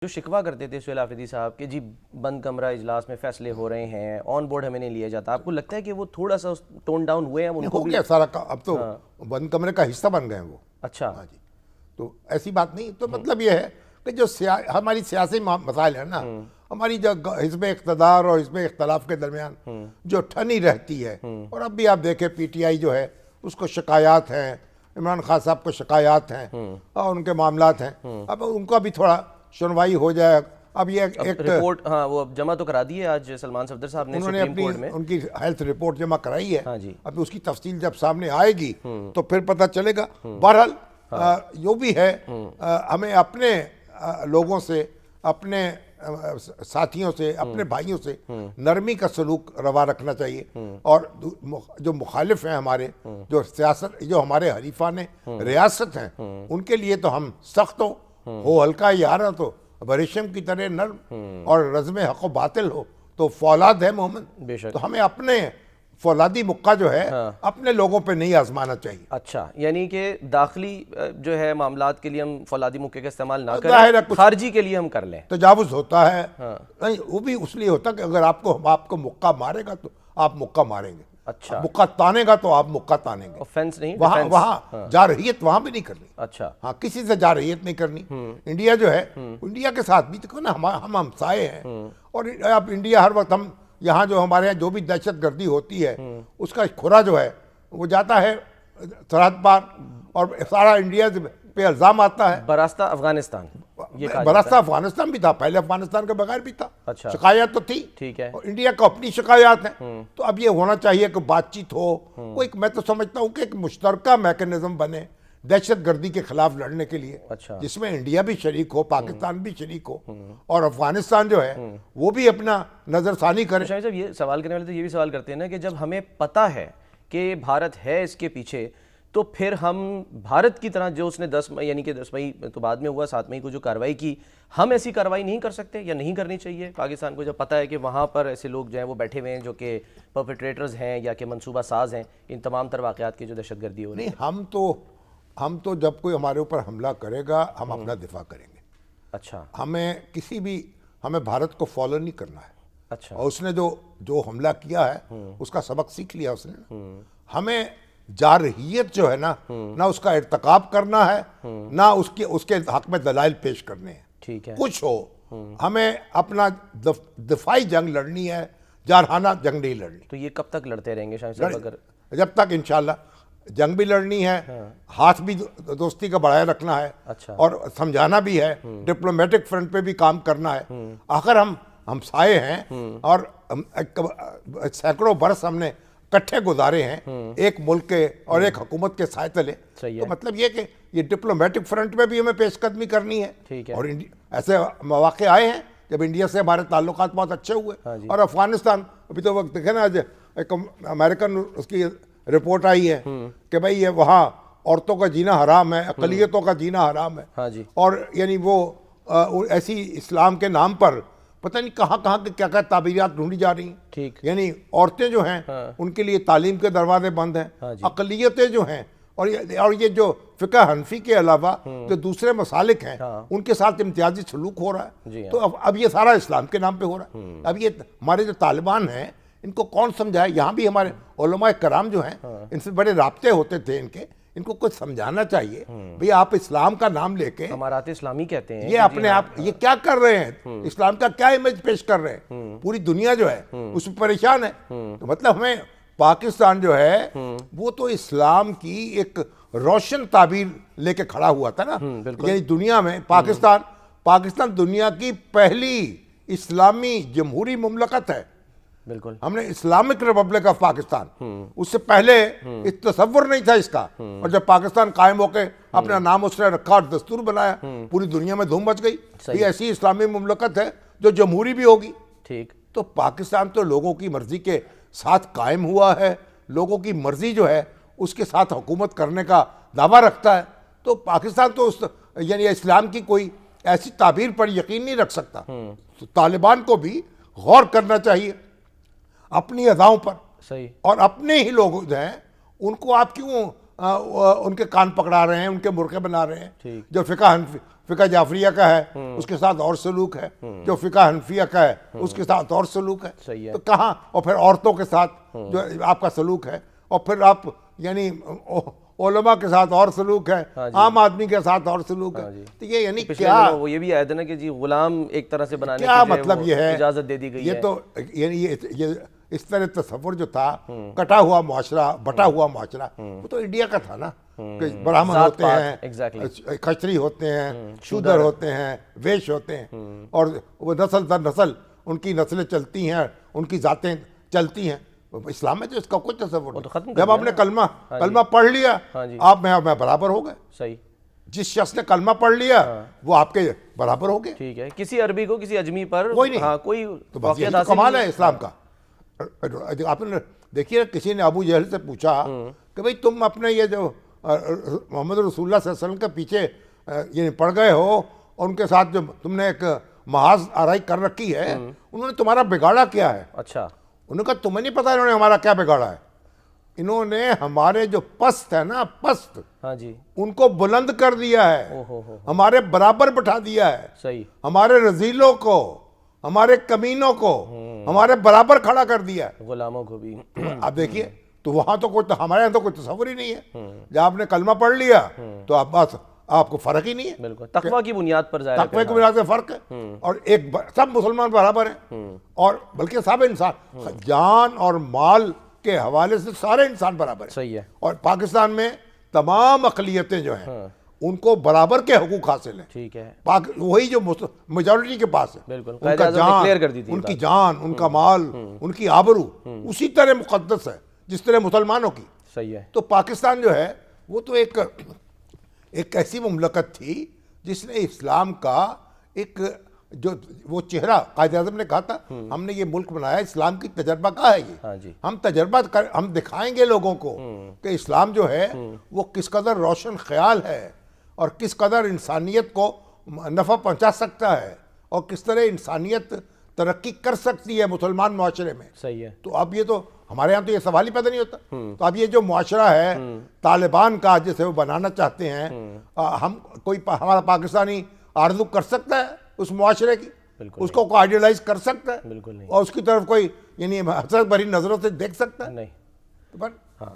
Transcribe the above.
جو شکوہ کرتے تھے سہیل آفریدی صاحب کہ جی بند کمرہ اجلاس میں فیصلے ہو رہے ہیں، آن بورڈ ہمیں نہیں لیا جاتا، آپ کو لگتا ہے کہ وہ تھوڑا سا ٹون ڈاؤن ہوئے ہیں؟ ان کو ہو بھی گیا سارا اب تو بند کمرے کا حصہ بن گئے ہیں وہ. اچھا ہاں جی، تو ایسی بات نہیں. تو مطلب یہ ہے کہ جو ہماری سیاسی مسائل ہیں نا، ہماری جو حزب اقتدار اور حزب اختلاف کے درمیان جو ٹھنی رہتی ہے، اور اب بھی آپ دیکھیں پی ٹی آئی جو ہے اس کو شکایات ہیں، عمران خان صاحب کو شکایات ہیں اور ان کے معاملات ہیں. اب ان کا بھی تھوڑا سنوائی ہو جائے. اب یہ ایک رپورٹ ہاں وہ جمع تو کرا دی ہے آج سلمان صفدر صاحب نے انہوں نے سپریم اپنی کورٹ میں. ان کی ہیلتھ رپورٹ جمع کرائی ہے. ہاں جی، اب اس کی تفصیل جب سامنے آئے گی تو پھر پتہ چلے گا. بہرحال جو بھی ہے ہمیں اپنے لوگوں سے، اپنے ساتھیوں سے، اپنے بھائیوں سے نرمی کا سلوک روا رکھنا چاہیے. اور جو مخالف ہیں ہمارے، جو سیاست، جو ہمارے حریفان ریاست ہیں، ان کے لیے تو ہم سخت ہو ہلکا یارا تو بریشم کی طرح نرم، اور رزم حق و باطل ہو تو فولاد ہے محمد. بے شک. تو ہمیں اپنے فولادی مکہ جو ہے اپنے لوگوں پہ نہیں آزمانا چاہیے. اچھا، یعنی کہ داخلی جو ہے معاملات کے لیے ہم فولادی مکے کا استعمال نہ ظاہر ہے کریں، خارجی کے لیے ہم کر لیں. تجاوز ہوتا ہے نہیں، وہ بھی اس لیے ہوتا کہ اگر آپ کو مکہ مارے گا تو آپ مکہ ماریں گے. اچھا، مکہ تانے گا تو آپ مکہ تانیں گے. آفینس نہیں، وہاں جارحیت وہاں بھی نہیں کرنی. اچھا، ہاں، کسی سے جارحیت نہیں کرنی. انڈیا جو ہے، انڈیا کے ساتھ بھی تو نا ہم ہمسائے ہیں. اور اب انڈیا ہر وقت، ہم یہاں جو ہمارے یہاں جو بھی دہشت گردی ہوتی ہے اس کا کھرا جو ہے وہ جاتا ہے سرحد پار، اور سارا انڈیا پہ الزام آتا ہے. براستہ افغانستان یہ کہا براستہ افغانستان بھی تھا، پہلے افغانستان کے بغیر بھی تھا. اچھا، شکایات تو تھی، ٹھیک ہے. اور انڈیا کو اپنی شکایات ہیں. تو اب یہ ہونا چاہیے کہ بات چیت ہو. میں تو سمجھتا ہوں کہ ایک مشترکہ میکنزم بنے دہشت گردی کے خلاف لڑنے کے لیے، اچھا، جس میں انڈیا بھی شریک ہو، پاکستان بھی شریک ہو، اور افغانستان جو ہے وہ بھی اپنا نظر ثانی کرے. شاہد صاحب یہ سوال کرنے والے تو یہ بھی سوال کرتے ہیں نا کہ جب ہمیں پتہ ہے کہ بھارت ہے اس کے پیچھے، تو پھر ہم بھارت کی طرح جو اس نے 10 مئی، یعنی کہ 10 مئی تو بعد میں ہوا، 7 مئی کو جو کارروائی کی، ہم ایسی کارروائی نہیں کر سکتے یا نہیں کرنی چاہیے پاکستان کو، جب پتہ ہے کہ وہاں پر ایسے لوگ جو ہیں وہ بیٹھے ہوئے ہیں جو کہ پرپیٹریٹرز ہیں یا کہ منصوبہ ساز ہیں ان تمام تر واقعات کی جو دہشت گردی ہو رہی ہے؟ نہیں، ہم تو جب کوئی ہمارے اوپر حملہ کرے گا ہم اپنا دفاع کریں گے. اچھا، ہمیں بھارت کو فالو نہیں کرنا ہے. اچھا، اور اس نے جو حملہ کیا ہے اس کا سبق سیکھ لیا اس نے. ہمیں جارحیت جو ہے نا، نہ اس کا ارتکاب کرنا ہے، نہ اس کے حق میں دلائل پیش کرنے ہیں. ٹھیک ہے، کچھ ہو، ہمیں اپنا دفاعی جنگ لڑنی ہے، جارحانہ جنگ نہیں لڑنی. تو یہ کب تک لڑتے رہیں گے شاہد صاحب؟ اگر جب تک انشاءاللہ جنگ بھی لڑنی ہے، ہاتھ بھی دوستی کا بڑھائے رکھنا ہے، اچھا، اور سمجھانا بھی ہے، ڈپلومیٹک فرنٹ پہ بھی کام کرنا ہے. آخر ہم ہمسائے ہیں، اور سینکڑوں برس ہم نے کٹھے گزارے ہیں ایک ملک کے اور ایک حکومت کے سائے تلے. تو مطلب یہ کہ یہ ڈپلومیٹک فرنٹ پہ بھی ہمیں پیش قدمی کرنی ہے. ٹھیک ہے. اور ایسے مواقع آئے ہیں جب انڈیا سے ہمارے تعلقات بہت اچھے ہوئے. اور افغانستان ابھی تو وقت دیکھے نا، ایک امریکن اس کی رپورٹ آئی ہے کہ بھائی یہ وہاں عورتوں کا جینا حرام ہے، اقلیتوں کا جینا حرام ہے. ہاں جی، اور یعنی وہ ایسی اسلام کے نام پر پتہ نہیں کہاں کے کیا تعبیرات ڈھونڈی جا رہی ہیں. ٹھیک، یعنی عورتیں جو ہیں ان کے لیے تعلیم کے دروازے بند ہیں. اقلیتیں جو ہیں، اور یہ جو فقہ حنفی کے علاوہ جو دوسرے مسالک ہیں ان کے ساتھ امتیازی سلوک ہو رہا ہے. تو اب یہ سارا اسلام کے نام پہ ہو رہا ہے. اب یہ ہمارے جو طالبان ہیں ان کو کون سمجھائے؟ یہاں بھی ہمارے علماء کرام جو ہیں ان سے بڑے رابطے ہوتے تھے ان کو کچھ سمجھانا چاہیے. بھئی آپ اسلام کا نام لے کے امارات اسلامی کہتے ہیں، یہ اپنے آپ یہ کیا کر رہے ہیں؟ اسلام کا کیا امیج پیش کر رہے ہیں؟ پوری دنیا جو ہے اس میں پریشان ہے. تو مطلب ہمیں پاکستان جو ہے وہ تو اسلام کی ایک روشن تعبیر لے کے کھڑا ہوا تھا نا. یعنی دنیا میں پاکستان دنیا کی پہلی اسلامی جمہوری مملکت ہے. بالکل، ہم نے اسلامک ریپبلک آف پاکستان، اس سے پہلے تصور نہیں تھا اس کا. اور جب پاکستان قائم ہو کے اپنا نام اس نے رکھا اور دستور بنایا، پوری دنیا میں دھوم مچ گئی. یہ ایسی اسلامی مملکت ہے جو جمہوری بھی ہوگی. ٹھیک، تو پاکستان تو لوگوں کی مرضی کے ساتھ قائم ہوا ہے، لوگوں کی مرضی جو ہے اس کے ساتھ حکومت کرنے کا دعویٰ رکھتا ہے. تو پاکستان تو یعنی اسلام کی کوئی ایسی تعبیر پر یقین نہیں رکھ سکتا. تو طالبان کو بھی غور کرنا چاہیے اپنی اداؤں پر. صحیح. اور اپنے ہی لوگ جو ہیں ان کو آپ کیوں ان کے کان پکڑا رہے ہیں، ان کے مرغے بنا رہے ہیں؟ جو فقہ جعفریہ کا ہے اس کے ساتھ اور سلوک ہے، جو فقہ حنفیہ کا ہے اس کے ساتھ اور سلوک ہے. صحیح ہے. تو کہاں؟ اور پھر عورتوں کے ساتھ جو آپ کا سلوک ہے، اور پھر آپ یعنی علماء کے ساتھ اور سلوک ہے، عام آدمی کے ساتھ اور سلوک ہے. تو یہ یعنی کیا وہ یہ بھی آیت ہے نا کہ جی غلام ایک طرح سے بنانے کیا کی مطلب یہ ہے اجازت دے دی گئی ہے. یہ تو یعنی یہ اس طرح تصور جو تھا کٹا ہوا معاشرہ، بٹا ہوا معاشرہ، وہ تو انڈیا کا تھا نا، کہ برہمن ہوتے ہیں، کھچری ہوتے ہیں، شودر ہوتے ہیں، ویش ہوتے ہیں، اور وہ نسل در نسل ان کی نسلیں چلتی ہیں، ان کی ذاتیں چلتی ہیں. اسلام میں تو اس کا کوئی تصور نہیں. جب آپ نے کلمہ پڑھ لیا آپ میں برابر ہو گئے. صحیح. جس شخص نے کلمہ پڑھ لیا وہ آپ کے برابر ہو گئے. ٹھیک ہے. کسی عربی کو کسی اجمی پر کوئی نہیں. کوئی تو بس یہی کمال ہے اسلام کا. آپ نے دیکھیے کسی نے ابو جہل سے پوچھا کہ بھئی تم اپنے یہ جو محمد رسول اللہ صلی اللہ علیہ وسلم کے پیچھے یعنی پڑ گئے ہو اور ان کے ساتھ جو تم نے ایک محاذ آرائی کر رکھی ہے، انہوں نے تمہارا بگاڑا کیا ہے؟ اچھا. انہوں نے کہا تمہیں نہیں پتا انہوں نے ہمارا کیا بگاڑا ہے. انہوں نے ہمارے جو پست ہے نا، پست، ہاں جی، ان کو بلند کر دیا ہے، ہمارے برابر بٹھا دیا ہے. صحیح. ہمارے رذیلوں کو، ہمارے کمینوں کو ہمارے برابر کھڑا کر دیا ہے. غلاموں کو بھی. آپ دیکھیے تو وہاں تو کوئی، ہمارے یہاں تو کوئی تصور ہی نہیں ہے. جب آپ نے کلمہ پڑھ لیا تو آپ بس آپ کو فرق ہی نہیں ہے. بالکل. تقویٰ کی بنیاد پر ظاہر ہے. تقوی کی بنیاد پہ فرق ہے. اور ایک سب مسلمان برابر ہیں، اور بلکہ سب انسان جان اور مال کے حوالے سے سارے انسان برابر ہیں. صحیح ہے. اور پاکستان میں تمام اقلیتیں جو ہیں ان کو برابر کے حقوق حاصل ہیں. ٹھیک ہے. وہی جو میجورٹی کے پاس ہے، بالکل. ان کا جان، ان کی جان، ان کا مال، ان کی آبرو اسی طرح مقدس ہے جس طرح مسلمانوں کی. صحیح ہے. تو پاکستان جو ہے وہ تو ایک ایسی مملکت تھی جس نے اسلام کا ایک جو وہ چہرہ، قائد اعظم نے کہا تھا ہم نے یہ ملک بنایا اسلام کی تجربہ کا ہے. یہ ہم تجربہ ہم دکھائیں گے لوگوں کو کہ اسلام جو ہے وہ کس قدر روشن خیال ہے اور کس قدر انسانیت کو نفع پہنچا سکتا ہے اور کس طرح انسانیت ترقی کر سکتی ہے مسلمان معاشرے میں. صحیح ہے. تو اب یہ تو ہمارے یہاں تو یہ سوال ہی پیدا نہیں ہوتا. تو اب یہ جو معاشرہ ہے طالبان کا جسے وہ بنانا چاہتے ہیں، ہم کوئی ہمارا پاکستانی آرزو کر سکتا ہے اس معاشرے کی؟ اس کو کوئی آئیڈیلائز کر سکتا ہے؟ بالکل نہیں. اور اس کی طرف کوئی یعنی حسرت بھری نظروں سے دیکھ سکتا ہے؟ نہیں.